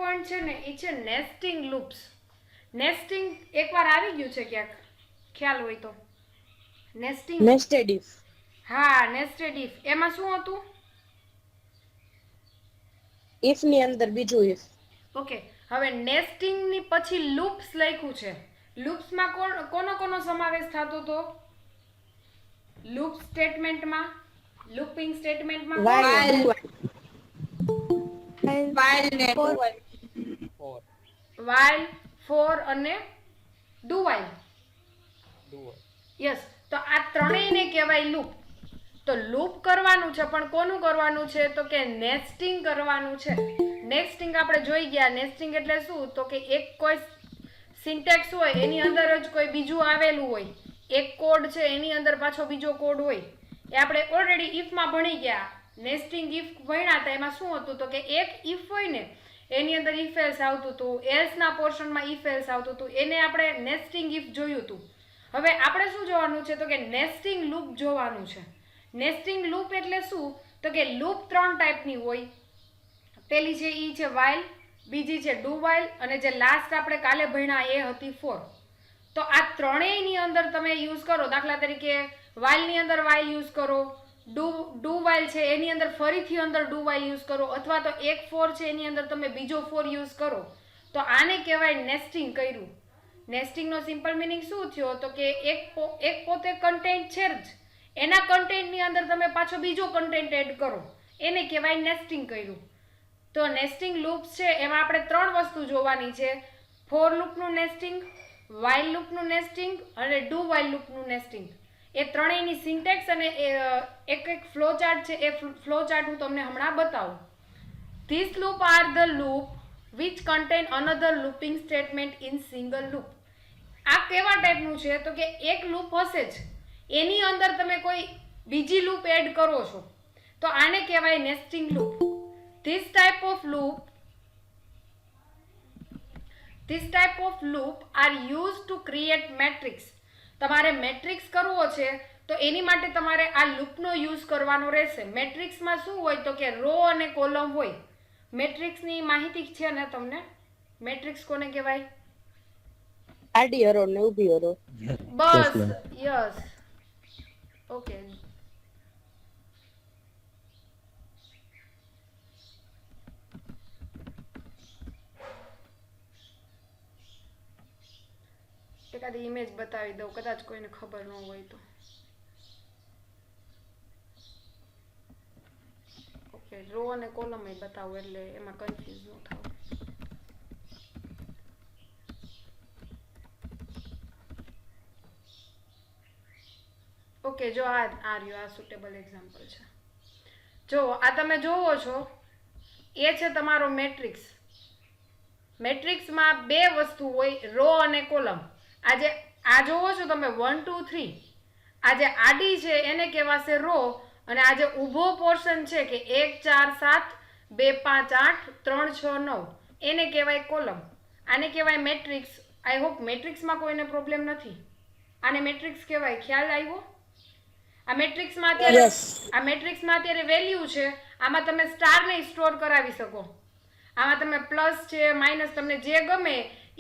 Point છે ને એ છે નેસ્ટિંગ લૂપ્સ. નેસ્ટિંગ એકવાર આવી ગયું છે ક્યાંક, ખ્યાલ હોય તો. નેસ્ટિંગ. Nested if. હા, નેસ્ટેડ ઇફ. એમાં શું હતું? ઇફ ની અંદર બીજું ઇફ. ઓકે, હવે નેસ્ટિંગ ની પછી લૂપ્સ લખ્યું છે. લૂપ્સમાં કોનો કોનો સમાવેશ થતો હતો? લૂપ સ્ટેટમેન્ટમાં, લૂપિંગ સ્ટેટમેન્ટમાં કોણ કોણ? while ને do while. while, for અને do while. યસ, તો આ ત્રણેયને કહેવાય લૂપ. તો લૂપ કરવાનું છે, પણ કોનું કરવાનું છે? તો કે નેસ્ટિંગ કરવાનું છે. નેસ્ટિંગ આપણે જોઈ ગયા. નેસ્ટિંગ એટલે શું? તો કે એક કોઈ સિન્ટેક્સ હોય એની અંદર જ કોઈ બીજું આવેલું હોય. એક કોડ છે એની અંદર પાછો બીજો કોડ હોય. એ આપણે ઓલરેડી ઇફમાં ભણી ગયા. નેસ્ટિંગ ઇફ ભણ્યા હતા. એમાં શું હતું? તો કે એક ઇફ હોય ને એની અંદર ઇફ એલ્સ આવતું હતું, એલ્સના પોર્શનમાં ઇફ એલ્સ આવતું હતું. એને આપણે નેસ્ટિંગ ઇફ જોયું હતું. હવે આપણે શું જોવાનું છે? તો કે નેસ્ટિંગ લૂપ જોવાનું છે. નેસ્ટિંગ લૂપ એટલે શું? તો કે લૂપ 3 ટાઈપની હોય. પેલી છે ઈ છે while, બીજી છે do while, અને જે લાસ્ટ આપણે કાલે ભણ્યા એ હતી for. તો આ ત્રણેયની અંદર તમે યુઝ કરો. દાખલા તરીકે while ની અંદર while યુઝ કરો, do while છે એની અંદર ફરીથી અંદર do while યુઝ કરો, અથવા તો એક for છે એની અંદર તમે બીજો for યુઝ કરો. તો આને કહેવાય નેસ્ટિંગ કર્યું. નેસ્ટિંગનો સિમ્પલ મિનિંગ શું થયો? તો કે એક પોતે કન્ટેન્ટ છે જ, એના કન્ટેન્ટની અંદર તમે પાછો બીજો કન્ટેન્ટ એડ કરો, એને કહેવાય નેસ્ટિંગ કર્યું. તો નેસ્ટિંગ લૂપ્સ છે એમાં આપણે 3 વસ્તુ જોવાની છે: ફોર લૂપનું નેસ્ટિંગ, while લૂપનું નેસ્ટિંગ અને do while લૂપનું નેસ્ટિંગ. એ ત્રણેયની સિન્ટેક્સ અને એક ફ્લો ચાર્ટ છે. એ ફ્લો ચાર્ટ હું તમને હમણાં બતાવું. These loop are the loop which contain another looping statement in single loop. આ કેવા ટાઈપનું છે? તો કે એક લૂપ હશે જ, એની અંદર તમે કોઈ બીજી લૂપ એડ કરો છો, તો આને કહેવાય nesting loop. This type of loop are used to create matrix. તમારે મેટ્રિક્સ કરવો છે તો એની માટે તમારે આ લૂપનો યુઝ કરવાનો રહેશે. મેટ્રિક્સમાં શું હોય? તો કે રો અને કોલમ હોય. મેટ્રિક્સની માહિતી છે ને તમને? મેટ્રિક્સ કોને કહેવાય? આડી હરોળ ને ઊભી હરોળ. બસ, યસ. ઓકે, એકાદી ઇમેજ બતાવી દઉં, કદાચ કોઈને ખબર ન હોય તો. ઓકે, રો અને કોલમ એ બતાવું એટલે એમાં કન્ફ્યુઝ ન થાવ. ઓકે, જો આ રહ્યું, આ સુટેબલ એક્ઝામ્પલ છે. જો આ તમે જોવો છો એ છે તમારો મેટ્રિક્સ. મેટ્રિક્સમાં 2 વસ્તુ હોય, રો અને કોલમ. આજે આ જોવો છો તમે 1 2 3, આ જે આડી છે એને કહેવાશે રો, અને આ જે ઊભો પોર્શન છે કે 1 4 7 2 5 8 3 6 9 એને કહેવાય કોલમ. આને કહેવાય મેટ્રિક્સ. આઈ હોપ મેટ્રિક્સમાં કોઈને પ્રોબ્લેમ નથી. આને મેટ્રિક્સ કહેવાય. ખ્યાલ આવ્યો? આ મેટ્રિક્સમાં અત્યારે વેલ્યુ છે. આમાં તમે સ્ટાર ને સ્ટોર કરાવી શકો. આમાં તમે પ્લસ છે, માઇનસ, તમને જે ગમે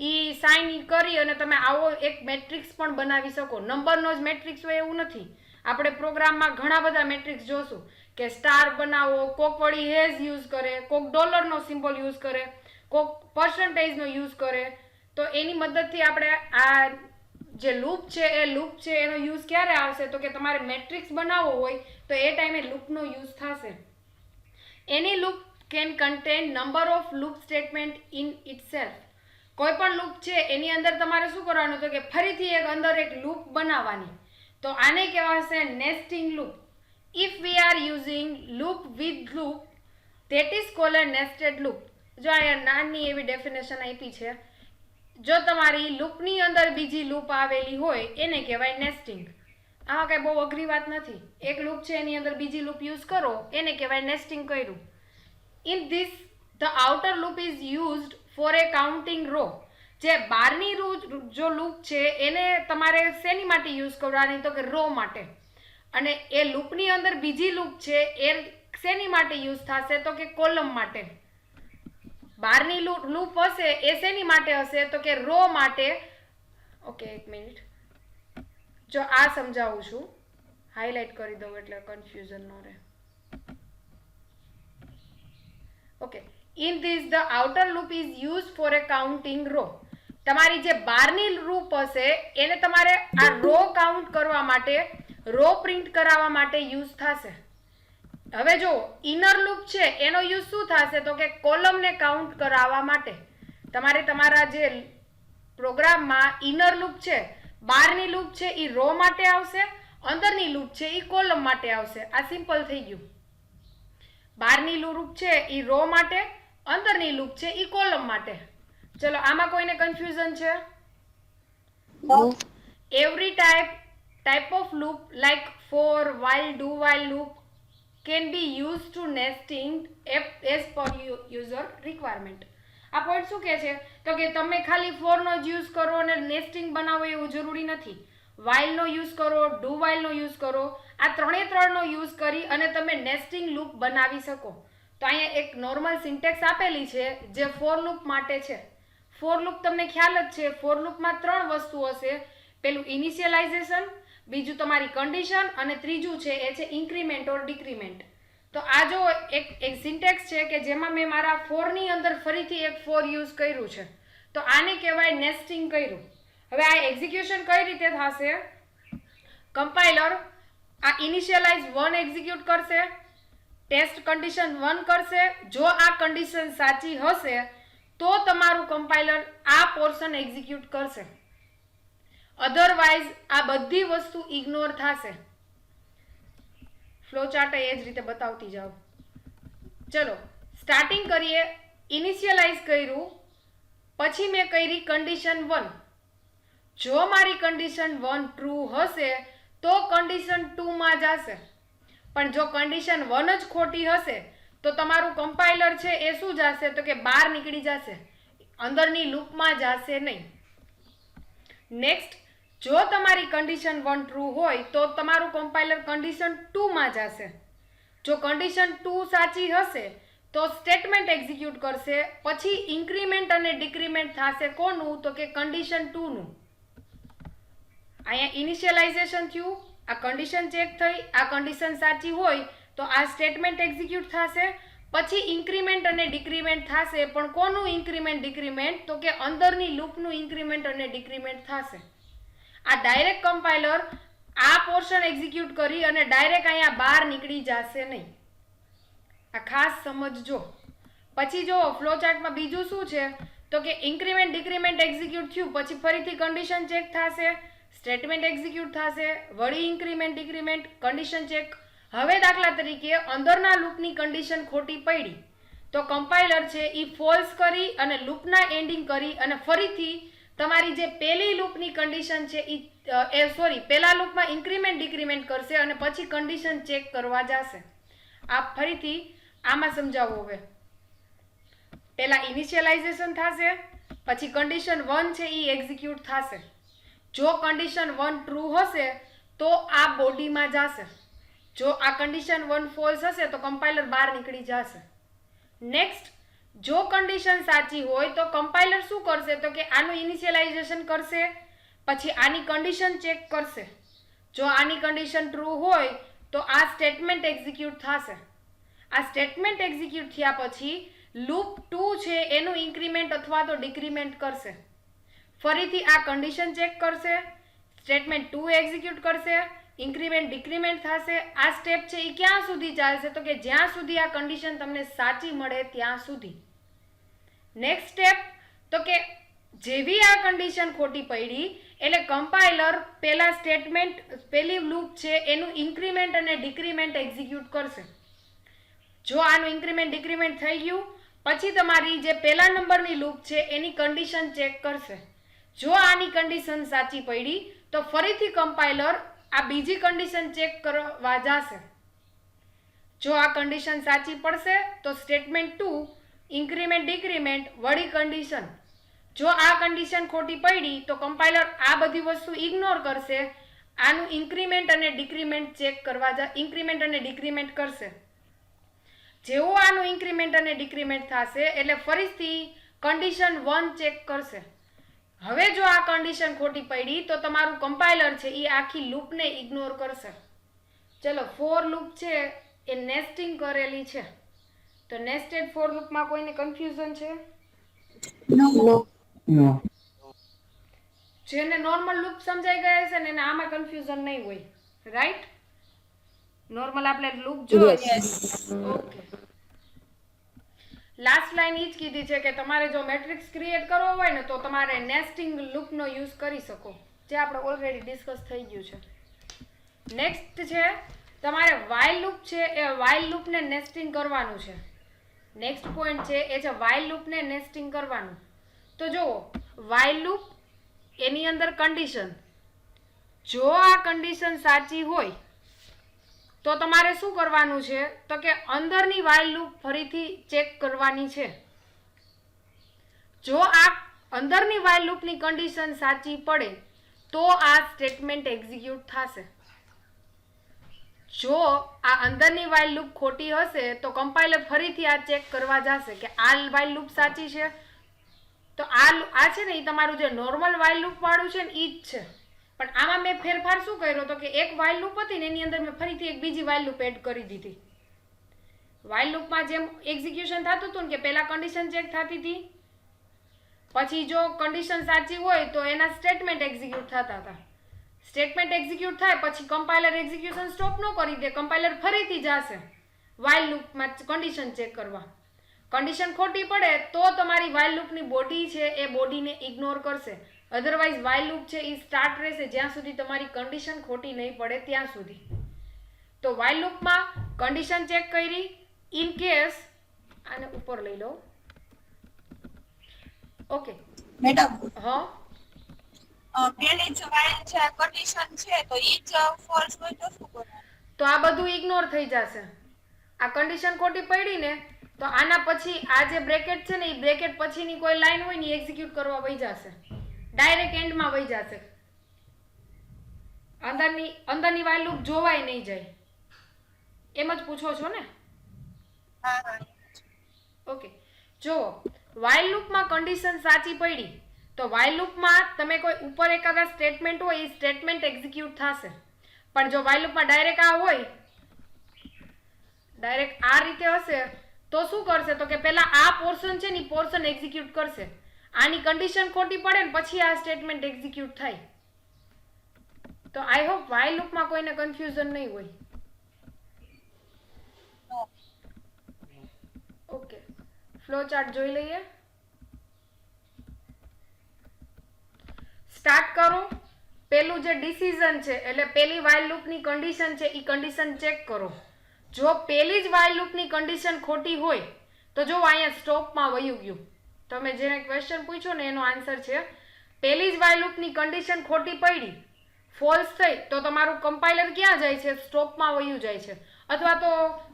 ઈ સાઇન કરી અને તમે આવો એક મેટ્રિક્સ પણ બનાવી શકો. નંબરનો જ મેટ્રિક્સ હોય એવું નથી. આપણે પ્રોગ્રામમાં ઘણા બધા મેટ્રિક્સ જોશું કે સ્ટાર બનાવો, કોક વળી હેઝ યુઝ કરે, કોક ડોલરનો સિમ્બોલ યુઝ કરે, કોક પર્સન્ટેજનો યુઝ કરે. તો એની મદદથી આપણે આ જે લૂપ છે એનો યુઝ ક્યારે આવશે? તો કે તમારે મેટ્રિક્સ બનાવવો હોય તો એ ટાઈમે લૂપનો યુઝ થશે. Any loop can contain number of loop statement in itself. કોઈ પણ લૂપ છે એની અંદર તમારે શું કરવાનું? તો કે ફરીથી અંદર એક લૂપ બનાવવાની. તો આને કહેવાશે nesting loop. If we are using loop with loop, that is called a nested loop. જો અહીંયા નાની એવી ડેફિનેશન આપી છે. જો તમારી લૂપની અંદર બીજી લૂપ આવેલી હોય એને કહેવાય નેસ્ટિંગ. આમાં કઈ બહુ અઘરી વાત નથી. એક લૂપ છે એની અંદર બીજી લૂપ યુઝ કરો એને કહેવાય નેસ્ટિંગ કર્યું. In this the outer loop is used for a counting row. જે બહારની જો લૂપ છે એને તમારે શેની માટે યુઝ કરવાની? તો કે રો માટે. અને એ લૂપની અંદર બીજી લૂપ છે એ શેની માટે યુઝ થશે? તો કે કોલમ માટે. બહારની લૂપ હશે એ શેની માટે હશે તો કે રો માટે. ઓકે, એક મિનિટ, જો આ સમજાવું છું, હાઇલાઇટ કરી દઉં એટલે કન્ફ્યુઝન ન રહે. Okay, in this the outer loop is use for a counting row. તમારી જે બહારની લૂપ હશે એને તમારે આ રો કાઉન્ટ કરવા માટે, રો પ્રિન્ટ કરાવવા માટે યુઝ થશે. હવે જો ઇનર લૂપ છે એનો યુઝ શું થશે તો કે કોલમને કાઉન્ટ કરાવવા માટે. તમારે તમારા જે પ્રોગ્રામમાં ઇનર લૂપ છે, બહારની લૂપ છે એ રો માટે આવશે, અંદરની લૂપ છે એ કોલમ માટે આવશે. આ સિમ્પલ થઈ ગયું. બહારની લૂપ છે એ રો માટે, અંદરની લૂપ છે એ કોલમ માટે. ચલો, આમાં કોઈને કન્ફ્યુઝન છે? Every type of loop like for, while, do while loop can be used to nesting as per user requirement. આ પોઈન્ટ શું કહે છે તો કે તમે ખાલી ફોર નો જ યુઝ કરો અને નેસ્ટિંગ બનાવો એવું જરૂરી નથી. while નો યુઝ કરો, do while નો યુઝ કરો, આ ત્રણ નો યુઝ કરી અને તમે નેસ્ટિંગ લૂપ બનાવી શકો. તો અહીંયા એક નોર્મલ સિન્ટેક્સ આપેલી છે જે ફોર લૂપ માટે છે. ફોર લૂપ તમને ખ્યાલ જ છે, ફોર લૂપમાં 3 વસ્તુ હશે. પેલું ઇનિશિયલાઇઝેશન, બીજું તમારી કન્ડિશન અને ત્રીજું છે એ છે ઇન્ક્રીમેન્ટ ઓર ડિક્રીમેન્ટ. તો આ જો એક સિન્ટેક્સ છે કે જેમાં મેં મારા ફોરની અંદર ફરીથી એક ફોર યુઝ કર્યું છે. તો આને કહેવાય નેસ્ટિંગ કર્યું. હવે આ એક્ઝિક્યુશન કઈ રીતે થશે? કમ્પાઇલર આ ઇનિશિયલાઇઝ 1 એક્ઝિક્યુટ કરશે, ટેસ્ટ કન્ડિશન 1 કરશે. જો આ કન્ડિશન સાચી હશે તો તમારું કમ્પાઇલર આ પોર્શન એક્ઝિક્યુટ કરશે. અધરવાઇઝ આ બધી વસ્તુ ઇગ્નોર થશે. ફ્લો ચાર્ટ એ જ રીતે બતાવતી જાઓ. ચલો સ્ટાર્ટિંગ કરીએ. ઇનિશિયલાઇઝ કર્યું, પછી મેં કરી કન્ડિશન 1. જો મારી કન્ડિશન 1 ટ્રુ હશે તો કન્ડિશન 2 માં જશે. પણ જો કન્ડિશન 1 જ ખોટી હશે તો તમારું કમ્પાઇલર છે એ શું જશે તો કે બહાર નીકળી જશે, અંદરની લૂપમાં જશે નહીં. નેક્સ્ટ, જો તમારી કન્ડિશન 1 ટ્રુ હોય તો તમારું કમ્પાઇલર કન્ડિશન 2 માં જશે. જો કન્ડિશન 2 સાચી હશે તો સ્ટેટમેન્ટ એક્ઝિક્યુટ કરશે, પછી ઇન્ક્રીમેન્ટ અને ડિક્રીમેન્ટ થશે. કોનું તો કે કન્ડિશન 2 નું. અહીંયા ઇનિશિયલાઇઝેશન થયું, આ કન્ડિશન ચેક થઈ, આ કન્ડિશન સાચી હોય તો આ સ્ટેટમેન્ટ એક્ઝિક્યુટ થશે, પછી ઇન્ક્રીમેન્ટ અને ડિક્રીમેન્ટ થશે. પણ કોનું ઇન્ક્રીમેન્ટ ડિક્રીમેન્ટ તો કે અંદરની લૂપનું ઇન્ક્રીમેન્ટ અને ડિક્રીમેન્ટ થશે. આ ડાયરેક્ટ કમ્પાઇલર આ પોર્શન એક્ઝિક્યુટ કરી અને ડાયરેક્ટ અહીંયા બહાર નીકળી જશે નહીં. આ ખાસ સમજજો. પછી જો ફ્લો ચાર્ટમાં બીજું શું છે તો કે ઇન્ક્રીમેન્ટ ડિક્રીમેન્ટ એક્ઝિક્યુટ થયું, પછી ફરીથી કન્ડિશન ચેક થશે, સ્ટેટમેન્ટ એક્ઝિક્યુટ થશે, વળી ઇન્ક્રીમેન્ટ ડિક્રીમેન્ટ, કન્ડિશન ચેક. હવે દાખલા તરીકે અંદરના લૂપની કન્ડિશન ખોટી પડી તો કમ્પાઇલર છે એ ફોલ્સ કરી અને લૂપના એન્ડિંગ કરી અને ફરીથી તમારી જે પહેલી લૂપની કન્ડિશન છે એ પહેલા લૂપમાં ઇન્ક્રીમેન્ટ ડિક્રીમેન્ટ કરશે અને પછી કન્ડિશન ચેક કરવા જશે. આ ફરીથી આમાં સમજાવો. હવે પહેલા ઇનિશિયલાઇઝેશન થશે, પછી કન્ડિશન 1 છે એ એક્ઝિક્યુટ થશે. જો કન્ડિશન 1 ટ્રુ હશે તો આ બોડીમાં જશે. જો આ કન્ડિશન 1 ફોલ્સ હશે તો કમ્પાઇલર બહાર નીકળી જશે. નેક્સ્ટ, જો કન્ડિશન સાચી હોય તો કમ્પાઇલર શું કરશે તો કે આનું ઇનિશિયલાઇઝેશન કરશે, પછી આની કન્ડિશન ચેક કરશે. જો આની કન્ડિશન ટ્રુ હોય તો આ સ્ટેટમેન્ટ એક્ઝિક્યુટ થશે. આ સ્ટેટમેન્ટ એક્ઝિક્યુટ થયા પછી લૂપ 2 છે એનું ઇન્ક્રીમેન્ટ અથવા તો ડિક્રીમેન્ટ કરશે. ફરીથી આ કન્ડિશન ચેક કરશે, સ્ટેટમેન્ટ 2 એક્ઝિક્યુટ કરશે, ઇન્ક્રીમેન્ટ ડિક્રીમેન્ટ થશે. આ સ્ટેપ છે એ ક્યાં સુધી ચાલશે તો કે જ્યાં સુધી આ કન્ડિશન તમને સાચી મળે ત્યાં સુધી. નેક્સ્ટ સ્ટેપ તો કે જેવી આ કન્ડિશન ખોટી પડી એટલે કમ્પાઇલર પહેલા સ્ટેટમેન્ટ, પહેલી લૂપ છે એનું ઇન્ક્રીમેન્ટ અને ડિક્રીમેન્ટ એક્ઝિક્યુટ કરશે. જો આનું ઇન્ક્રીમેન્ટ ડિક્રીમેન્ટ થઈ ગયું પછી તમારી જે પહેલા નંબરની લૂપ છે એની કન્ડિશન ચેક કરશે. જો આની કન્ડિશન સાચી પડી તો ફરીથી કમ્પાઇલર આ બીજી કન્ડિશન ચેક કરવા જશે. જો આ કન્ડિશન સાચી પડશે તો સ્ટેટમેન્ટ 2 ઇન્ક્રીમેન્ટ ડિક્રીમેન્ટ વળી કન્ડિશન. જો આ કન્ડિશન ખોટી પડી તો કમ્પાઇલર આ બધી વસ્તુ ઇગ્નોર કરશે, આનું ઇન્ક્રીમેન્ટ અને ડિક્રીમેન્ટ ચેક કરવા ઇન્ક્રીમેન્ટ અને ડિક્રીમેન્ટ કરશે. જેવું આનું ઇન્ક્રીમેન્ટ અને ડિક્રીમેન્ટ થશે એટલે ફરીથી કન્ડિશન 1 ચેક કરશે. હવે જો આ કન્ડિશન ખોટી પડી તો તમારું કમ્પાઇલર છે એ આખી લૂપને ઇગ્નોર કરશે. ચલો ફોર લૂપ છે એ નેસ્ટિંગ કરેલી છે, તો નેસ્ટેડ ફોર લૂપમાં કોઈને કન્ફ્યુઝન છે? નો. જેને નોર્મલ લૂપ સમજાઈ ગયા છે ને એને આમાં કન્ફ્યુઝન નહીં હોય, રાઈટ? નોર્મલ આપણે લૂપ જોઈએ. ઓકે, લાસ્ટ લાઈન ઈ જ કીધી છે કે તમારે જો મેટ્રિક્સ ક્રિએટ કરવો હોય ને તો તમારે નેસ્ટિંગ લૂપનો યુઝ કરી શકો, જે આપણે ઓલરેડી ડિસ્કસ થઈ ગયું છે. નેક્સ્ટ છે તમારે વાઇલ લૂપ છે એ વાઇલ લૂપને નેસ્ટિંગ કરવાનું છે. નેક્સ્ટ પોઈન્ટ છે એ છે વાઇલ લૂપને નેસ્ટિંગ કરવાનું. તો જુઓ, વાઇલ લૂપ એની અંદર કન્ડિશન, જો આ કન્ડિશન સાચી હોય તો તમારે શું કરવાનું છે તો કે અંદરની વાઇલ લૂપ ફરીથી ચેક કરવાની છે. જો આ અંદરની વાઇલ લૂપની કન્ડિશન સાચી પડે તો આ સ્ટેટમેન્ટ એક્ઝિક્યુટ થશે. જો આ અંદરની વાઇલ લૂપ ખોટી હશે તો કમ્પાઇલર ફરીથી આ ચેક કરવા જશે કે આ વાઇલ લૂપ સાચી છે. તો આ છે ને એ તમારું જે નોર્મલ વાઇલ લૂપ વાળું છે ને એ જ છે, પણ આમાં મેં ફેરફાર શું કર્યો તો કે એક વાઇલ લૂપ હતી ને એની અંદર મેં ફરીથી એક બીજી વાઇલ લૂપ એડ કરી દીધી. વાઇલ લૂપમાં જેમ એક્ઝિક્યુશન થતું હતું ને કે પહેલા કન્ડિશન ચેક થતી હતી, પછી જો કન્ડિશન સાચી હોય તો એના સ્ટેટમેન્ટ એક્ઝિક્યુટ થતા હતા. સ્ટેટમેન્ટ એક્ઝિક્યુટ થાય પછી કમ્પાઇલર એક્ઝિક્યુશન સ્ટોપ ન કરી દે, કમ્પાઇલર ફરીથી જશે વાઇલ લૂપમાં કન્ડિશન ચેક કરવા. કન્ડિશન ખોટી પડે તો તમારી વાઇલ લૂપની બોડી છે એ બોડીને ઇગ્નોર કરશે. અધરવાઇઝ વાઇલ લૂપ છે એ સ્ટાર્ટ રહેશે જ્યાં સુધી તમારી કન્ડિશન ખોટી નહીં પડે ત્યાં સુધી. તો વાઇલ લૂપમાં કન્ડિશન ચેક કરી, ઇન કેસ આને ઉપર લઈ લો. ઓકે મેડમ હા, પેલી જ વાઇલ છે કન્ડિશન છે તો ઈ જ ફોલ્સ હોય તો શું કરવાનું? તો આ બધું ઇગ્નોર થઈ જશે. આ કન્ડિશન ખોટી પડી ને તો આના પછી આ જે બ્રેકેટ છે ને એ બ્રેકેટ પછીની કોઈ લાઈન હોય ને એક્ઝિક્યુટ કરવા વહી જશે, ડાયરેક્ટ એન્ડમાં વહી જશે. અંદરની વાઇલ લૂપ જોવાય નહીં જાય. એમ જ પૂછો છો ને? હા. ઓકે, જો વાઇલ લૂપમાં કન્ડિશન સાચી પડી તો વાઇલ લૂપમાં તમે કોઈ ઉપર એકાદા સ્ટેટમેન્ટ હોય એ સ્ટેટમેન્ટ એક્ઝિક્યુટ થશે. પણ જો વાઇલ લૂપમાં ડાયરેક્ટ આ હોય, ડાયરેક્ટ આ રીતે હશે તો શું કરશે તો કે પહેલા આ પોર્શન છે ને પોર્શન એક્ઝિક્યુટ કરશે. આની કન્ડિશન ખોટી પડે ને પછી આ સ્ટેટમેન્ટ એક્ઝિક્યુટ થાય. તો આઈ હોપ વાઇલ લૂપમાં કોઈને કન્ફ્યુઝન નહીં હોય. ઓકે, ફ્લો ચાર્ટ જોઈ લઈએ. સ્ટાર્ટ કરો. પેલું જે ડિસિઝન છે એટલે પેલી વાઇલ લૂપની કન્ડિશન છે એ કન્ડિશન ચેક કરો. જો પેલી જ વાઇલ લૂપની કન્ડિશન ખોટી હોય તો જો અહીંયા સ્ટોપમાં વયું ગયું. તમે જેને ક્વેશ્ચન પૂછ્યો ને એનો આન્સર છે પેલી જ વાઇલ લૂપની કન્ડિશન ખોટી પડી, ફોલ્સ થઈ તો તમારું કમ્પાઇલર ક્યાં જાય છે? સ્ટોપમાં વયું જાય છે. અથવા તો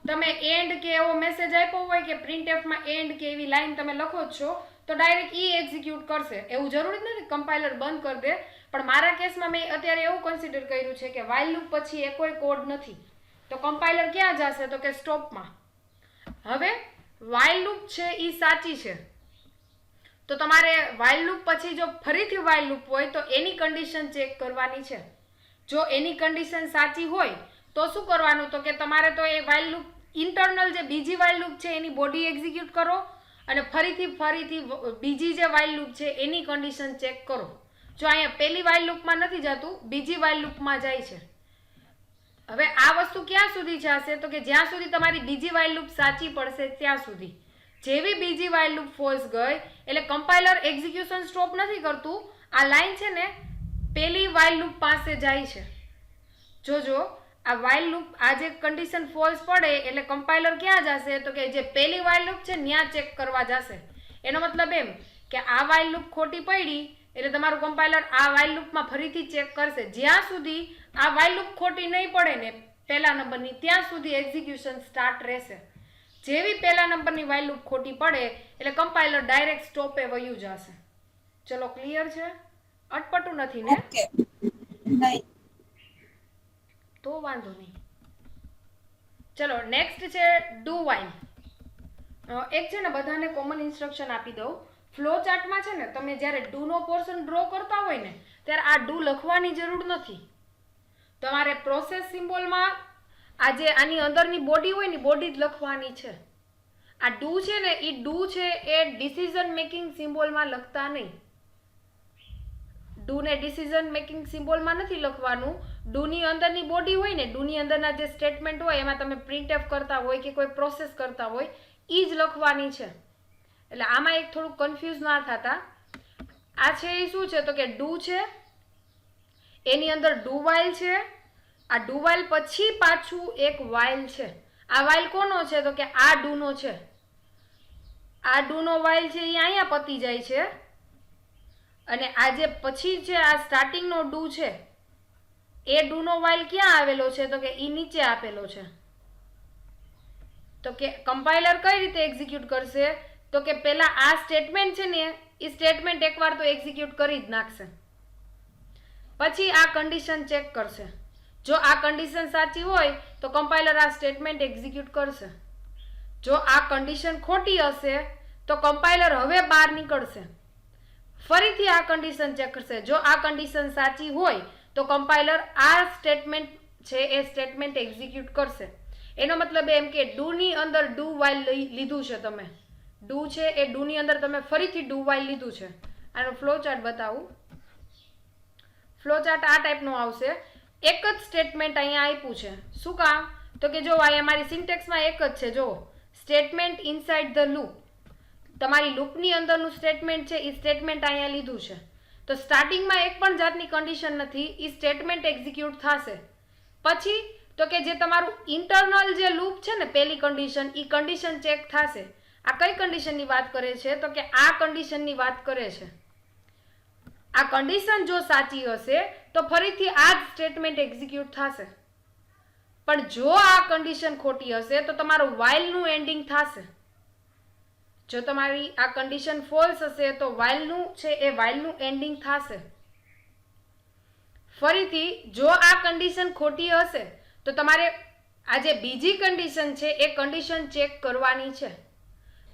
તમે એન્ડ કે એવો મેસેજ આપ્યો હોય કે પ્રિન્ટએફમાં એન્ડ કે એવી લાઈન તમે લખો જ છો તો ડાયરેક્ટ ઈ એક્ઝિક્યુટ કરશે. એવું જરૂરી નથી કમ્પાઇલર બંધ કરી દે, પણ મારા કેસમાં મેં અત્યારે એવું કન્સિડર કર્યું છે કે વાઇલ લૂપ પછી એ કોઈ કોડ નથી તો કમ્પાઇલર ક્યાં જશે તો કે સ્ટોપમાં. હવે વાઇલ લૂપ છે એ સાચી છે તો તમારે વાઇલ લૂપ પછી જો ફરીથી વાઇલ લૂપ હોય તો એની કન્ડિશન ચેક કરવાની છે. જો એની કન્ડિશન સાચી હોય તો શું કરવાનું તો કે તમારે તો એ વાઇલ લૂપ ઇન્ટરનલ જે બીજી વાઇલ લૂપ છે એની બોડી એક્ઝિક્યુટ કરો અને ફરીથી બીજી જે વાઇલ લૂપ છે એની કન્ડિશન ચેક કરો. જો અહીંયા પહેલી વાઇલ લૂપમાં નથી જતું, બીજી વાઇલ લૂપમાં જાય છે. હવે આ વસ્તુ ક્યાં સુધી જશે તો કે જ્યાં સુધી તમારી બીજી વાઇલ લૂપ સાચી પડશે ત્યાં સુધી. જેવી બીજી વાઇલ લૂપ ફોલ્સ ગઈ એટલે કમ્પાઇલર એક્ઝિક્યુશન સ્ટોપ નથી કરતું, આ લાઈન છે ને પેલી વાઇલ લૂપ પાસે જાય છે. જોજો આ વાઇલ લૂપ આ જે કન્ડિશન ફોલ્સ પડે એટલે કમ્પાઇલર ક્યાં જશે તો કે જે પેલી વાઇલ લૂપ છે ત્યાં ચેક કરવા જશે. એનો મતલબ એમ કે આ વાઇલ લૂપ ખોટી પડી એટલે તમારું કમ્પાઇલર આ વાઇલ લૂપમાં ફરીથી ચેક કરશે. જ્યાં સુધી આ વાઇલ લૂપ ખોટી નહીં પડે ને પહેલા નંબરની ત્યાં સુધી એક્ઝિક્યુશન સ્ટાર્ટ રહેશે. જેવી પહેલા નંબરની વાઇલ લૂપ ખોટી પડે એટલે કમ્પાઇલર ડાયરેક્ટ સ્ટોપે વયું જશે. ચલો ક્લિયર છે? અટપટું નથી ને? ઓકે. નહીં. તો વાંધો નહીં. ચલો નેક્સ્ટ છે ડુ વાઇલ. એક છે ને બધાને કોમન ઇન્સ્ટ્રક્શન આપી દઉં. ફ્લો ચાર્ટમાં છે ને તમે જ્યારે ડૂનો પોર્શન ડ્રો કરતા હોય ને ત્યારે આ ડુ લખવાની જરૂર નથી. તમારે પ્રોસેસ સિમ્બોલમાં આ જે આની અંદરની બોડી હોય ને બોડી જ લખવાની છે. આ ડુ છે ને એ ડુ છે એ ડિસિઝન મેકિંગ સિમ્બોલમાં લખતા નહીં. ડુ ને ડિસિઝન મેકિંગ સિમ્બોલમાં નથી લખવાનું. ડુની અંદરની બોડી હોય ને ડુની અંદરના જે સ્ટેટમેન્ટ હોય એમાં તમે પ્રિન્ટએફ કરતા હોય કે કોઈ પ્રોસેસ કરતા હોય એ જ લખવાની છે. એટલે આમાં એક થોડુંક કન્ફ્યુઝ ના થતા. આ છે એ શું છે તો કે ડુ છે, એની અંદર ડુ વાઇલ છે. આ ડુ વાઇલ પછી પાછું એક વાઇલ છે. આ વાઇલ કોનો છે તો કે આ ડુનો છે. આ ડુનો વાઇલ છે એ અહીંયા પતી જાય છે અને આ જે પછી છે આ સ્ટાર્ટિંગનો ડુ છે એ ડુનો વાઇલ ક્યાં આવેલો છે તો કે એ નીચે આપેલો છે. તો કે કમ્પાઇલર કઈ રીતે એક્ઝિક્યુટ કરશે તો કે પહેલા આ સ્ટેટમેન્ટ છે ને એ સ્ટેટમેન્ટ એકવાર તો એક્ઝિક્યુટ કરી જ નાખશે. પછી આ કન્ડિશન ચેક કરશે. જો આ કન્ડિશન સાચી હોય તો કમ્પાઇલર આ સ્ટેટમેન્ટ એક્ઝિક્યુટ કરશે. જો આ કન્ડિશન ખોટી હશે તો કમ્પાઇલર હવે બહાર નીકળશે. ફરીથી આ કન્ડિશન ચેક કરશે. જો આ કન્ડિશન સાચી હોય તો કમ્પાઇલર આ સ્ટેટમેન્ટ છે એ સ્ટેટમેન્ટ એક્ઝિક્યુટ કરશે. એનો મતલબ એમ કે ડુની અંદર ડુ વાઇલ લીધું છે તમે. ડુ છે એ ડુની અંદર તમે ફરીથી ડુ વાઇલ લીધું છે. આનો ફ્લો ચાર્ટ બતાવું. ફ્લો ચાર્ટ આ ટાઈપનો આવશે. એક જ સ્ટેટમેન્ટ અહીંયા આપ્યું છે. શું કામ તો કે જો અહીંયા મારી સિન્ટેક્સમાં એક જ છે. જો સ્ટેટમેન્ટ ઇનસાઇડ ધ લૂપ, તમારી લૂપની અંદરનું સ્ટેટમેન્ટ છે એ સ્ટેટમેન્ટ અહીંયા લીધું છે. તો સ્ટાર્ટિંગમાં એક પણ જાતની કન્ડિશન નથી. એ સ્ટેટમેન્ટ એક્ઝિક્યુટ થશે. પછી તો કે જે તમારું ઇન્ટરનલ જે લૂપ છે ને પહેલી કન્ડિશન એ કન્ડિશન ચેક થશે. આ કઈ કન્ડિશનની વાત કરે છે તો કે આ કન્ડિશનની વાત કરે છે. આ કન્ડિશન જો સાચી હશે તો ફરીથી આ જ સ્ટેટમેન્ટ એક્ઝિક્યુટ થશે. પણ જો આ કન્ડિશન ખોટી હશે તો તમારું વાઇલનું એન્ડિંગ થશે. જો તમારી આ કન્ડિશન ફોલ્સ હશે તો વાઇલનું છે એ વાઇલનું એન્ડિંગ થશે. ફરીથી જો આ કન્ડિશન ખોટી હશે તો તમારે આ જે બીજી કન્ડિશન છે એ કન્ડિશન ચેક કરવાની છે.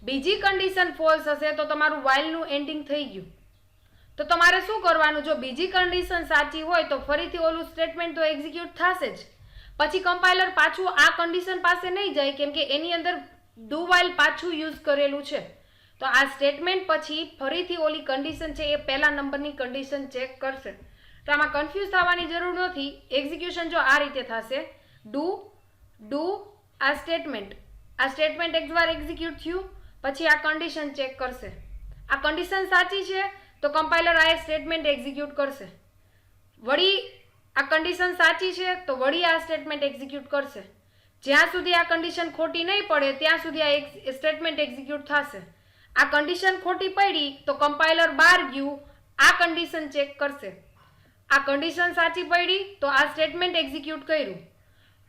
બીજી કન્ડિશન ફોલ્સ હશે તો તમારું વાઇલનું એન્ડિંગ થઈ ગયું. તો તમારે શું કરવાનું? જો બીજી કન્ડિશન સાચી હોય તો ફરીથી ઓલું સ્ટેટમેન્ટ તો એક્ઝિક્યુટ થશે જ. પછી કમ્પાઇલર પાછું આ કન્ડિશન પાસે નહીં જાય કેમ કે એની અંદર ડુ વાઇલ પાછું યુઝ કરેલું છે. તો આ સ્ટેટમેન્ટ પછી ફરીથી ઓલી કન્ડિશન છે એ પહેલા નંબરની કન્ડિશન ચેક કરશે. તો આમાં કન્ફ્યુઝ થવાની જરૂર નથી. એક્ઝિક્યુશન જો આ રીતે થશે, ડુ આ સ્ટેટમેન્ટ એકવાર એક્ઝિક્યુટ થયું પછી આ કન્ડિશન ચેક કરશે. આ કન્ડિશન સાચી છે તો કમ્પાઇલર આ સ્ટેટમેન્ટ એક્ઝિક્યુટ કરશે. વળી આ કન્ડિશન સાચી છે તો વળી આ સ્ટેટમેન્ટ એક્ઝિક્યુટ કરશે. જ્યાં સુધી આ કન્ડિશન ખોટી નહીં પડે ત્યાં સુધી આ સ્ટેટમેન્ટ એક્ઝિક્યુટ થશે. આ કન્ડિશન ખોટી પડી તો કમ્પાઇલર બહાર ગયું, આ કન્ડિશન ચેક કરશે. આ કન્ડિશન સાચી પડી તો આ સ્ટેટમેન્ટ એક્ઝિક્યુટ કર્યું.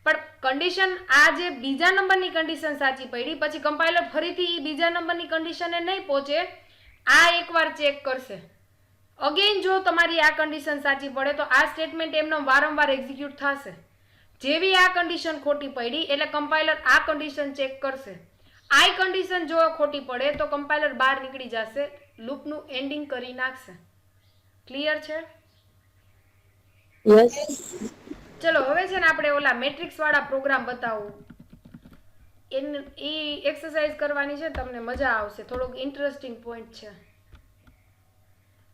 પણ કન્ડિશન આ જે બીજા નંબરની કન્ડિશન સાચી પડી પછી કમ્પાઇલર ફરીથી બીજા નંબરની કન્ડિશને નહીં પહોંચે, આ એકવાર ચેક કરશે. અગેન જો તમારી આ કન્ડિશન સાચી પડે તો આ સ્ટેટમેન્ટ એમનો વારંવાર એક્ઝિક્યુટ થશે. જેવી આ કન્ડિશન ખોટી પડી એટલે કમ્પાઇલર આ કન્ડિશન ચેક કરશે. આ કન્ડિશન જો ખોટી પડે તો કમ્પાઇલર બહાર નીકળી જશે, લૂપનું એન્ડિંગ કરી નાખશે. ક્લિયર છે? યસ. ચલો હવે છે ને આપણે ઓલા મેટ્રિક્સ વાળા પ્રોગ્રામ બતાવું. એ એક્સરસાઇઝ કરવાની છે, તમને મજા આવશે. થોડોક ઇન્ટરેસ્ટિંગ પોઈન્ટ છે.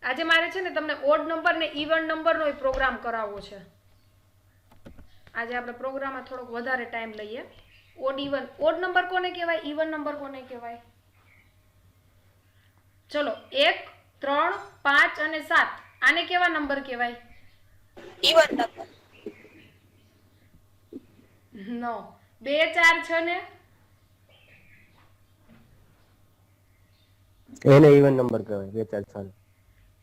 આજે મારે છે ને તમને ઓડ નંબર ને ઇવન નંબરનો પ્રોગ્રામ કરાવવો છે. આજે આપણે પ્રોગ્રામમાં થોડોક વધારે ટાઈમ લઈએ. ઓડ નંબર કોને કહેવાય, ઇવન નંબર કોને કહેવાય? ચલો 1, 3, 5 અને 7 આને કેવા નંબર કહેવાય? Even number. નો. 2, 4, 6 ને એને ઇવન નંબર કહેવાય. 2, 4, 6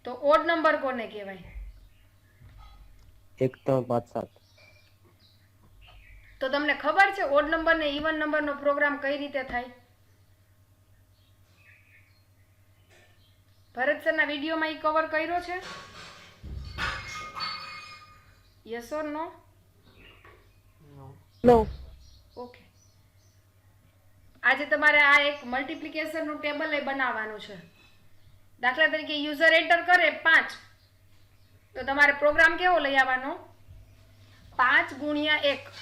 તો ઓડ નંબર કોને કહેવાય? 1, 3, 5, 7. તો તમને ખબર છે ઓડ નંબર ને ઇવન નંબરનો પ્રોગ્રામ કઈ રીતે થાય? ભરત સરના વિડીયોમાં ઈ કવર કર્યો છે? Yes or no? No. Okay. આજે તમારે આ એક મલ્ટિપ્લિકેશનનું ટેબલ બનાવવાનું છે. દાખલા તરીકે યુઝર એન્ટર કરે 5, તો તમારે પ્રોગ્રામ કેવો લઈ આવવાનો? 5 ગુણ્યા 1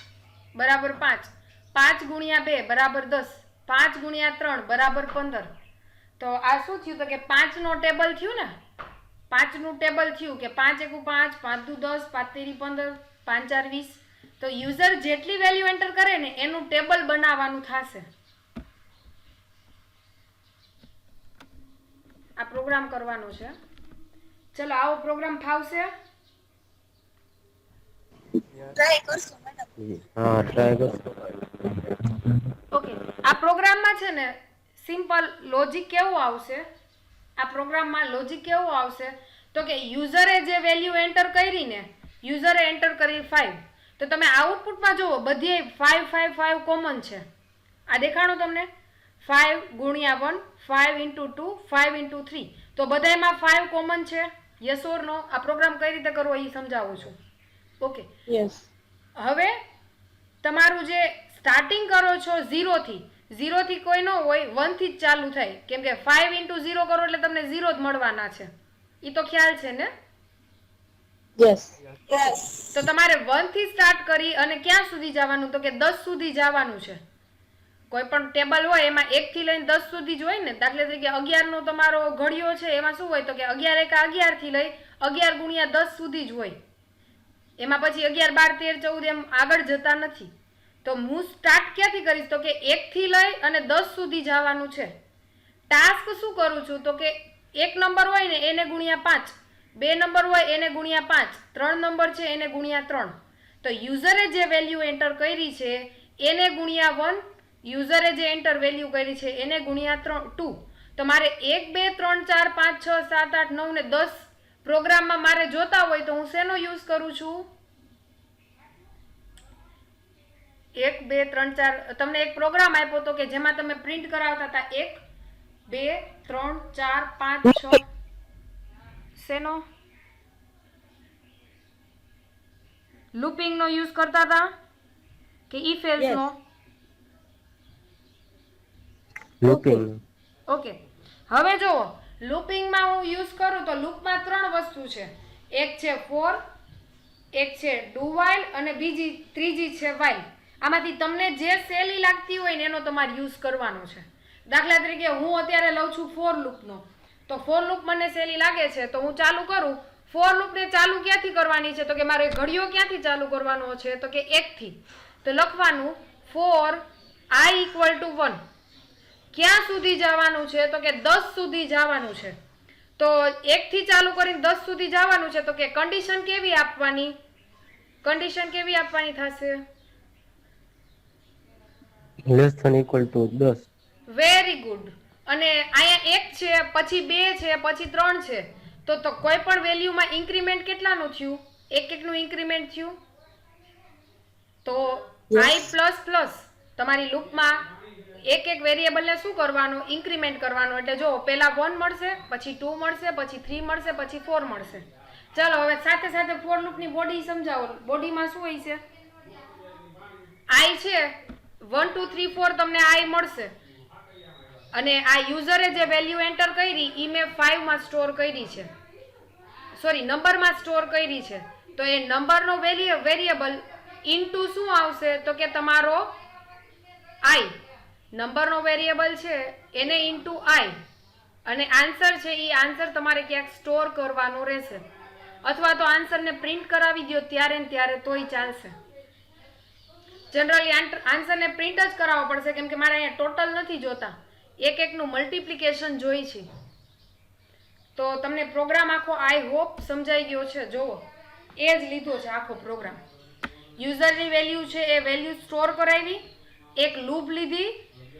બરાબર 5, 5 ગુણ્યા 2 બરાબર 10, 5 ગુણ્યા 3 બરાબર 15. તો આ શું થયું? તો કે 5 નો ટેબલ થયું ને, 5 નું ટેબલ થયું કે 5 એકુ 5, 5 દુ 10, 5 તેરી 15, 5 4 20. તો યુઝર જેટલી વેલ્યુ એન્ટર કરે ને એનું ટેબલ બનાવવાનું થશે. આ પ્રોગ્રામ કરવાનો છે. ચલો આવો પ્રોગ્રામ ફાવશે? ટ્રાય કરશું મેડમ. હા ટ્રાય કરશો. ઓકે, આ પ્રોગ્રામમાં છે ને સિમ્પલ લોજિક કેવું આવશે? આ પ્રોગ્રામમાં લોજિક કેવું આવશે? તો કે યુઝરે જે વેલ્યુ એન્ટર કરી ને, યુઝરે એન્ટર કરી 5, તો તમે આઉટપુટમાં જુઓ બધી 5 5 5 કોમન છે. આ દેખાણું તમને? 5 ગુણ્યા 1, 5 ઇન્ટુ 2, 5 ઇન્ટુ 3, તો બધાયમાં 5 કોમન છે. યસ ઓર નો? આ પ્રોગ્રામ કઈ રીતે કરવો એ સમજાવું છું. Okay, yes. હવે તમારું જે સ્ટાર્ટિંગ કરો છો 0 થી, 0 થી કોઈ ન હોય, 1 થી જ ચાલુ થાય, કેમ કે 5 ઇન્ટુ 0 કરો એટલે તમને 0 જ મળવાના છે. એ તો ખ્યાલ છે ને? યસ. યસ. તો તમારે 1 થી સ્ટાર્ટ કરી અને ક્યાં સુધી જવાનું? તો કે 10 સુધી જવાનું છે. કોઈ પણ ટેબલ હોય એમાં 1 થી લઈને 10 સુધી જ હોય ને. દાખલા તરીકે 11 નો તમારો ઘડિયો છે, એમાં શું હોય? તો કે 11 એકા 11 થી લઈ 11 ગુણ્યા 10 સુધી જ હોય. એમાં પછી 11 12 13 14 એમ આગળ જતા નથી. તો હું સ્ટાર્ટ ક્યાંથી કરીશ? તો કે 1 થી લઈ અને 10 સુધી જવાનું છે. ટાસ્ક શું કરું છું? તો કે 1 નંબર હોય ને એને ગુણ્યા 5, 2 નંબર હોય એને ગુણ્યા 5, 3 નંબર છે એને ગુણ્યા 3. તો યુઝરે જે વેલ્યુ એન્ટર કરી છે એને ગુણ્યા 1, યુઝરે જે એન્ટર વેલ્યુ કરી છે એને ગુણ્યા 2. તો મારે 1 2 3 4 5 6 7 8 9 ને 10 પ્રોગ્રામમાં મારે જોતા હોય તો હું શેનો યુઝ કરું છું? 1 2 3 4 તમને એક પ્રોગ્રામ આપ્યો તો કે જેમાં તમે પ્રિન્ટ કરાવતા હતા 1 2 3 4 5 6. શેનો? લૂપિંગ નો યુઝ કરતા હતા કે if else no? Looping. Okay, હવે જુઓ, લૂપિંગમાં હું યુઝ કરું તો લૂપમાં 3 વસ્તુ છે. એક છે ફોર, એક છે ડુ વાઇલ અને ત્રીજી છે વાઇલ. આમાંથી તમને જે સહેલી લાગતી હોય ને એનો તમારે યુઝ કરવાનો છે. દાખલા તરીકે હું અત્યારે લઉં છું ફોર લૂપનો, તો ફોર લૂપ મને સહેલી લાગે છે તો હું ચાલુ કરું. ફોર લૂપને ચાલુ ક્યાંથી કરવાની છે? તો કે મારે ઘડિયો ક્યાંથી ચાલુ કરવાનો છે? તો કે 1 થી. તો લખવાનું ફોર i ઇક્વલ ટુ 1. ક્યાં સુધી જવાનું છે? તો કે 10 સુધી જવાનું છે. તો 1 થી ચાલુ કરીને 10 સુધી જવાનું છે. તો કે કન્ડિશન કેવી આપવાની? કન્ડિશન કેવી આપવાની થશે? Less than equal to 10. Very good. અને અહીંયા 1 છે, પછી 2 છે, પછી 3 છે. તો કોઈ પણ વેલ્યુમાં ઇન્ક્રીમેન્ટ કેટલાનું થયું? 1 1 નું ઇન્ક્રીમેન્ટ થયું. તો i પ્લસ પ્લસ તમારી લૂપમાં એક એક વેરિયેબલને શું કરવાનો? ઇન્ક્રીમેન્ટ કરવાનો. એટલે જો પહેલા 1 મળશે, પછી 2 મળશે, પછી 3 મળશે, પછી 4 મળશે. ચાલો હવે સાથે સાથે ફોર લૂપની બોડી સમજાવો. બોડીમાં શું હોય છે? i છે 1 2 3 4 તમને i મળશે. અને આ યુઝરે જે વેલ્યુ એન્ટર કરી ઈ મેં 5 માં સ્ટોર કરી છે, સોરી નંબરમાં સ્ટોર કરી છે. તો એ નંબરનો વેરિયેબલ ઇન્ટુ શું આવશે? તો કે તમારો i. નંબરનો વેરિયેબલ છે એને ઇન્ટુ i, અને આન્સર છે એ આન્સર તમારે ક્યાંક સ્ટોર કરવાનો રહેશે, અથવા તો આન્સરને પ્રિન્ટ કરાવી દો ત્યારે ને ત્યારે તોય ચાલશે. જનરલી આન્સરને પ્રિન્ટ જ કરાવવો પડશે, કેમ કે મારે અહીંયા ટોટલ નથી જોતા, એક એકનું મલ્ટિપ્લિકેશન જોઈ છે. તો તમને પ્રોગ્રામ આખો આઈ હોપ સમજાઈ ગયો છે. જુઓ, એ જ લીધો છે આખો પ્રોગ્રામ. યુઝરની વેલ્યુ છે એ વેલ્યુ સ્ટોર કરાવી, એક લૂપ લીધી,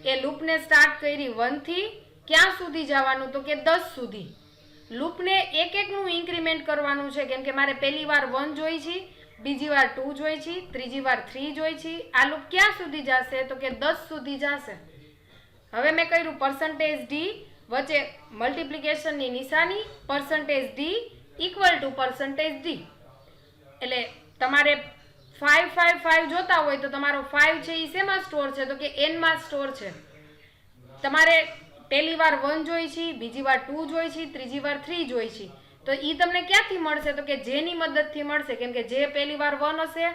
એ લૂપને સ્ટાર્ટ કરી 1 થી ક્યાં સુધી જવાનું? તો કે 10 સુધી. લૂપને એક એકનું ઇન્ક્રીમેન્ટ કરવાનું છે, કેમ કે મારે પહેલી વાર 1 જોઈ છે, બીજી વાર 2 જોઈ છે, ત્રીજી વાર 3 જોઈ છે. આ લૂપ ક્યાં સુધી જશે? તો કે 10 સુધી જશે. હવે મેં કર્યું %d વચ્ચે મલ્ટિપ્લિકેશનની નિશાની, %d ઇક્વલ ટુ %d. એટલે તમારે 5 5 5 જોતા હોય તો તમારો 5 છે એ શેમાં સ્ટોર છે? તો કે n માં સ્ટોર છે. તમારે પહેલી વાર 1 જોઈ છે, બીજી વાર 2 જોઈ છે, ત્રીજી વાર 3 જોઈ છે. તો એ તમને ક્યાંથી મળશે? તો કે જેની મદદથી મળશે, કેમ કે જે પહેલી વાર 1 હશે,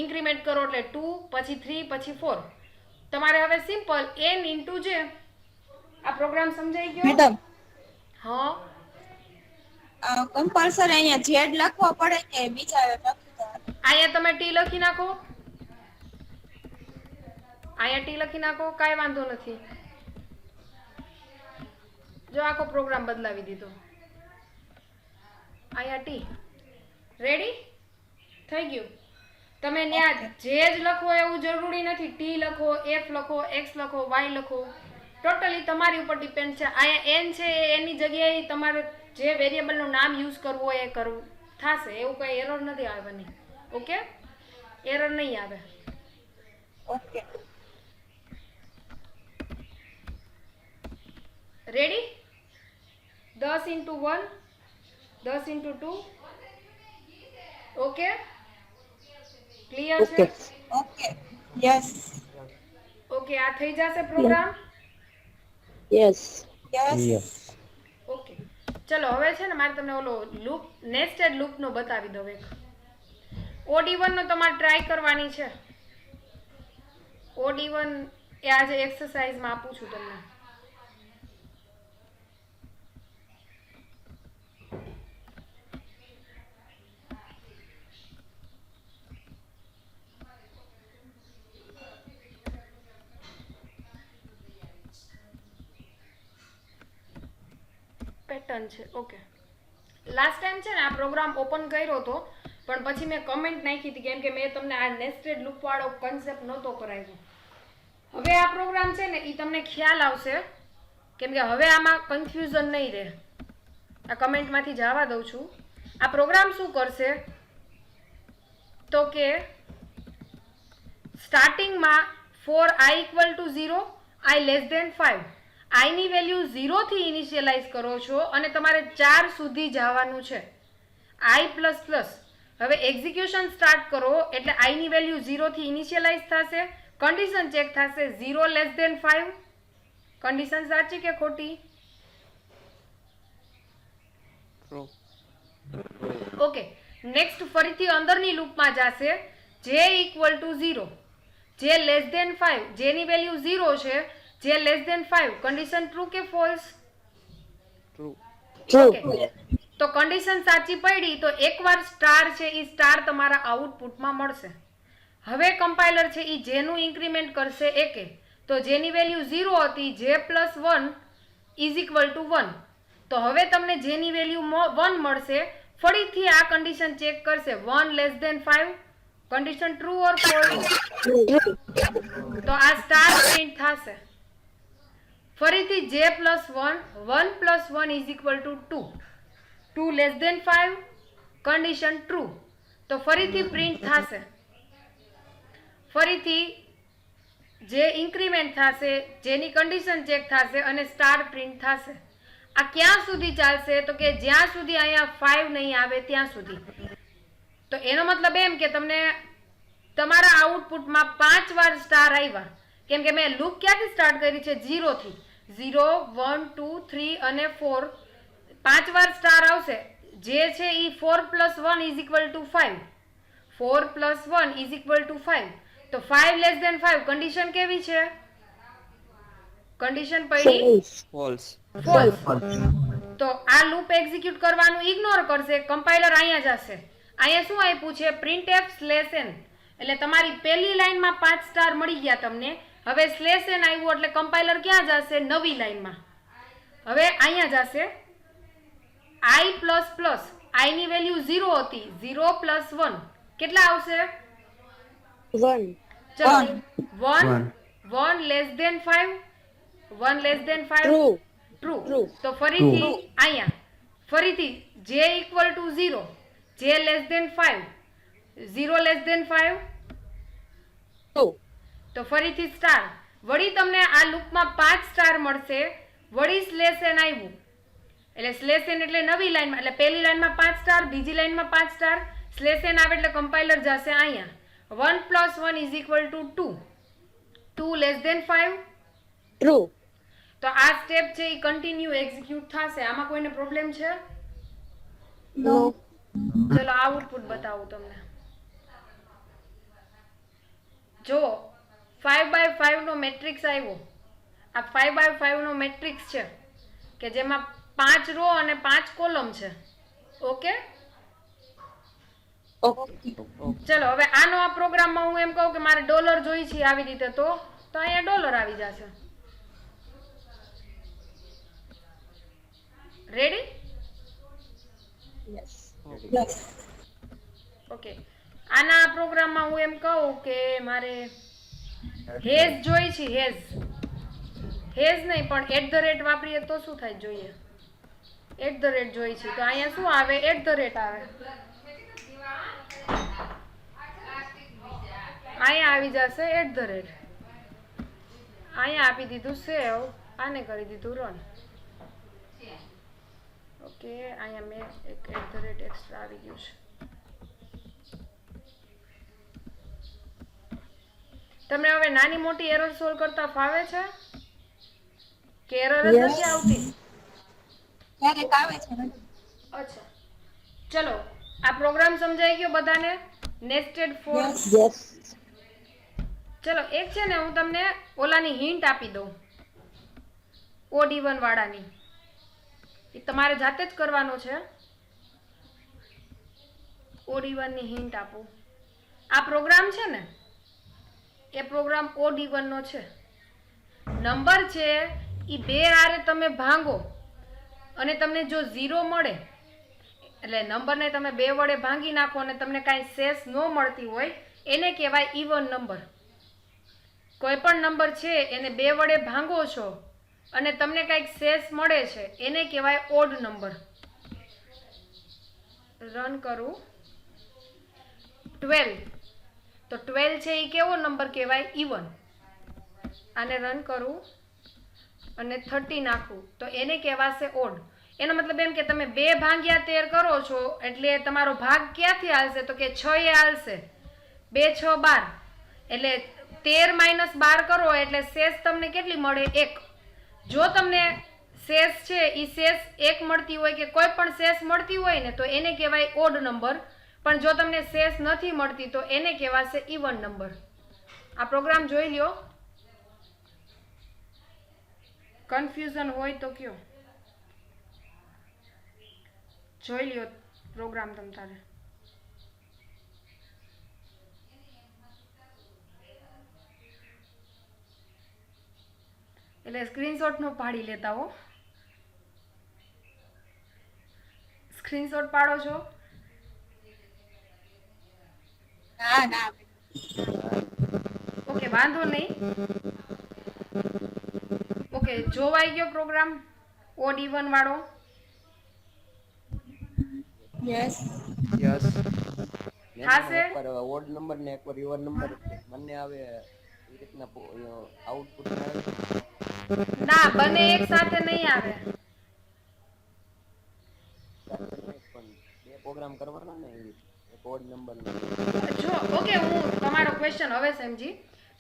ઇન્ક્રીમેન્ટ કરો એટલે 2, પછી 3, પછી 4. તમારે હવે સિમ્પલ n ઇન્ટુ જે. આ પ્રોગ્રામ સમજાઈ ગયો? મેડમ હા. કમ્પલસરી અહીંયા ઝેડ લખવો પડે કે બીજા લખી દેવાનું? અહીંયા તમે ટી લખી નાખો, અહીંયા ટી લખી નાખો, કાંઈ વાંધો નથી. જો આખો પ્રોગ્રામ બદલાવી દીધો. અહીંયા ટી. રેડી થઈ ગયું. તમે ત્યાં જે જ લખો એવું જરૂરી નથી. ટી લખો, એફ લખો, એક્સ લખો, વાય લખો, ટોટલી તમારી ઉપર ડિપેન્ડ છે. અહીંયા એન છે એની જગ્યાએ તમારે જે વેરિયેબલનું નામ યુઝ કરવું હોય એ કરવું થશે. એવું કંઈ એરર નથી આવવાની. ઓકે, એરર નહીં આવે. Okay. Ready? 10 into 1, 10 into 2. Okay, clear છે? Okay. ઓકે. યસ. ઓકે, આ થઈ જશે program. Yes. Yes. Yes. Okay, ચલો હવે છે ને મારે તમને ઓલો લૂપ, નેસ્ટેડ લૂપનો બતાવી દઉં એક. OD1 નો તમારે ટ્રાય કરવાની છે. OD1 એ આજે એક્સરસાઇઝમાં આપું છું તમને. પેટર્ન છે. ઓકે, લાસ્ટ ટાઈમ છે ને આ પ્રોગ્રામ ઓપન કર્યો હતો, પણ પછી મેં કમેન્ટ નાખી હતી કેમ કે મેં તમને આ નેસ્ટેડ લૂપ વાળો કન્સેપ્ટ નહોતો કરાવ્યો. હવે આ પ્રોગ્રામ છે ને એ તમને ખ્યાલ આવશે, કેમ કે હવે આમાં કન્ફ્યુઝન નહીં રહે. આ કમેન્ટમાંથી જવા દઉં છું. આ પ્રોગ્રામ શું કરશે તો કે સ્ટાર્ટિંગમાં for i equal to 0, i less than 5, i ની વેલ્યુ 0 થી ઇનિશિયલાઇઝ કરો છો અને તમારે 4 સુધી જવાનું છે. i plus plus. હવે એક્ઝિક્યુશન સ્ટાર્ટ કરો એટલે i ની વેલ્યુ 0 થી ઇનિશિયલાઇઝ થશે, કન્ડિશન ચેક થશે 0 લેસ દેન 5. કન્ડિશન સાચી કે ખોટી? ઓકે, નેક્સ્ટ ફરીથી અંદરની લૂપમાં જશે, j ઇક્વલ ટુ 0, જે લેસ દેન 5, જેની વેલ્યુ 0 છે, જે લેસ દેન 5. કન્ડિશન ટ્રુ કે ફોલ્સ? True. ઓકે, તો કન્ડિશન સાચી પડી તો એકવાર સ્ટાર છે એ સ્ટાર તમારા આઉટપુટમાં મળશે. હવે કમ્પાઇલર છે એ જેનું ઇન્ક્રીમેન્ટ કરશે એકે, તો જેની વેલ્યુ 0 હતી, જે પ્લસ 1 ઇઝ ઇક્વલ ટુ 1. તો હવે તમને જેની વેલ્યુ 1 મળશે. ફરીથી આ કન્ડિશન ચેક કરશે 1 less than 5. Condition true or false? તો આ સ્ટાર પ્રિન્ટ થશે. ફરીથી j plus 1, 1 plus 1 is equal to 2, 2 less than 5. Condition true. તો ફરીથી પ્રિન્ટ થશે. ફરીથી જે ઇન્ક્રીમેન્ટ થશે, જેની કન્ડિશન ચેક થશે અને સ્ટાર પ્રિન્ટ થશે. આ ક્યાં સુધી ચાલશે તો કે જ્યાં સુધી અહીંયા 5 નહીં આવે ત્યાં સુધી. તો એનો મતલબ એમ કે તમને તમારા આઉટપુટમાં 5 વાર સ્ટાર આવ્યા, કેમ કે મેં લૂપ ક્યાંથી સ્ટાર્ટ કરી છે? 0 થી. 0, 1, 2, 3 અને 4, 5 વાર સ્ટાર આવશે. જે છે એ 4 plus 1 is equal two 5. 4 plus 1 is equal two 5. તો 5 લેસ દેન 5. કન્ડિશન કેવી છે? કન્ડિશન પડી False. ફોલ્સ. તો આ લૂપ એક્ઝિક્યુટ કરવાનું ઇગ્નોર કરશે. કમ્પાઇલર અહીંયા જશે. અહીંયા શું આપ્યું છે? printf slash n. એટલે તમારી પહેલી લાઈનમાં 5 સ્ટાર મળી ગયા તમને. હવે સ્લેશ n આવ્યું એટલે કમ્પાઇલર ક્યાં જશે? નવી લાઈનમાં. હવે અહીંયા જશે i પ્લસ પ્લસ. i ની વેલ્યુ 0 હતી, 0 પ્લસ 1 કેટલા આવશે? 1. ચલો 1, 1 less than 5, 1 less than 5. True. True. True. તો ફરીથી અહીંયા ફરીથી j equal to 0, j less than 5, 0 less than 5. True. તો ફરીથી સ્ટાર. વળી તમને આ લૂપમાં 5 સ્ટાર મળશે. વળી સ્લેશ n આવ્યું એટલે સ્લેશ n એટલે નવી લાઈનમાં, એટલે પહેલી લાઈનમાં 5 સ્ટાર, બીજી લાઈનમાં 5 સ્ટાર. સ્લેશ n આવે એટલે કમ્પાઇલર જશે અહીંયા 1 plus 1 is equal to 2, 2 less than 5. True. તો આ સ્ટેપ છે એ કન્ટિન્યુ એક્ઝિક્યુટ થશે. આમાં કોઈને પ્રોબ્લેમ છે? No. ચલો આઉટપુટ બતાવું તમને. જો 5x5 નો મેટ્રિક્સ આવ્યો. આ 5x5 નો મેટ્રિક્સ છે કે જેમાં 5 રો અને 5 કોલમ છે. Okay, Okay. ચલો હવે આનો આ પ્રોગ્રામમાં હું એમ કહું કે મારે ડોલર જોઈ છે આવી રીતે, તો અહીંયા ડોલર આવી જશે. રેડી? Yes. Yes. ઓકે, આના પ્રોગ્રામમાં હું એમ કહું કે મારે હેઝ જોઈ છે. હેઝ નહીં પણ એટ ધ રેટ વાપરીએ તો શું થાય જોઈએ. એટ ધ રેટ જોઈ છે તો અહીંયા શું આવે? એટ ધ રેટ આવે. અહીંયા આવી જશે એટ ધ રેટ. અહીંયા આપી દીધું સેવ, આને કરી દીધું રન. ઓકે, અહીંયા મેં એક એટ ધ રેટ એક્સ્ટ્રા આવી ગયું છે. તમને હવે નાની મોટી એરર સોલ્વ કરતા ફાવે છે કે એરર જ નથી આવતી? ક્યારેક આવે છે madam. અચ્છા, ચલો આ પ્રોગ્રામ સમજાઈ ગયો બધાને? Nested for. Yes. ચલો એક છે ને હું તમને ઓલાની હિન્ટ આપી દઉં, OD1 વાળાની. એ તમારે જાતે જ કરવાનો છે. OD1 ની હિન્ટ આપું. આ પ્રોગ્રામ છે ને એ પ્રોગ્રામ OD1 નો છે. નંબર છે એ બે હારે તમે ભાંગો અને તમને જો 0 મળે, એટલે નંબરને તમે બે વડે ભાંગી નાખો અને તમને કાંઈ શેષ ન મળતી હોય એને કહેવાય ઇવન નંબર. કોઈ પણ નંબર છે એને બે વડે ભાંગો છો અને તમને કાંઈક શેષ મળે છે એને કહેવાય ઓડ નંબર. રન કરું 12, તો 12 છે એ કેવો નંબર કહેવાય? ઇવન. આને રન કરું અને 30 નાખું તો એને કહેવાશે ઓડ. એનો મતલબ એમ કે તમે 2 ભાગ્યા 13 કરો છો એટલે તમારો ભાગ ક્યાંથી હાલશે? તો કે 6 એ હાલશે. 2 6 12, એટલે 13 - 12 કરો એટલે શેષ તમને કેટલી મળે? 1. જો તમને શેષ છે એ શેષ 1 મળતી હોય કે કોઈ પણ શેષ મળતી હોય ને તો એને કહેવાય ઓડ નંબર. પણ જો તમને શેષ નથી મળતી તો એને કહેવાશે ઇવન નંબર. આ પ્રોગ્રામ જોઈ લ્યો. કન્ફ્યુઝન હોય તો કયો, જોઈ લ્યો પ્રોગ્રામ તમ તારે. એટલે સ્ક્રીનશોટ નો પાડી લેતા હો. સ્ક્રીનશોટ પાડો છો? ના ના ઓકે, વાંધો નહીં. ઓકે, જોવાઈ ગયો પ્રોગ્રામ OD1 વાળો? યસ યસ થાશે? એકવાર ઓડ નંબર ને એકવાર ઇવન નંબર બંને આવે એ રીતના આઉટપુટ આવે. ના, બંને એક સાથે નહીં આવે. પણ બે પ્રોગ્રામ કરવાના ને એવી એક ઓડ નંબર ને. જો ઓકે, હું તમારો ક્વેશ્ચન હવે સમજી.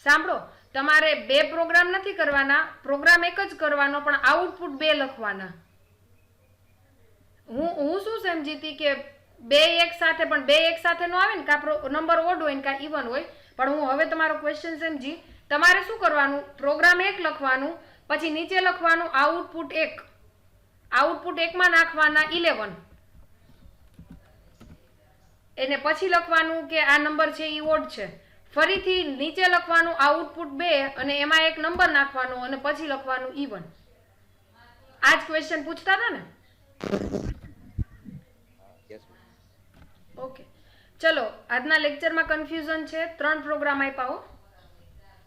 સાંભળો, તમારે 2 પ્રોગ્રામ નથી કરવાના, પ્રોગ્રામ એક જ કરવાનો પણ આઉટપુટ 2 લખવાના. હું શું સમજી હતી કે 2 એક સાથે, પણ 2 એક સાથે નો આવે ને, કાં નંબર ઓડ હોય ને કાં ઇવન હોય. પણ હું હવે તમારો ક્વેશ્ચન સમજી. તમારે શું કરવાનું? પ્રોગ્રામ 1 લખવાનું, પછી નીચે લખવાનું આઉટપુટ 1. આઉટપુટ 1 માં નાખવાના 11, એને પછી લખવાનું કે આ નંબર છે એ ઓડ છે. ફરીથી નીચે લખવાનું આઉટપુટ 2 અને એમાં એક નંબર નાખવાનો અને પછી લખવાનું ઇવન. આ જ ક્વેશ્ચન પૂછતા હતા ને? યસ ઓકે, ચલો આજના લેક્ચરમાં કન્ફ્યુઝન છે. 3 પ્રોગ્રામ આપ્યા હો.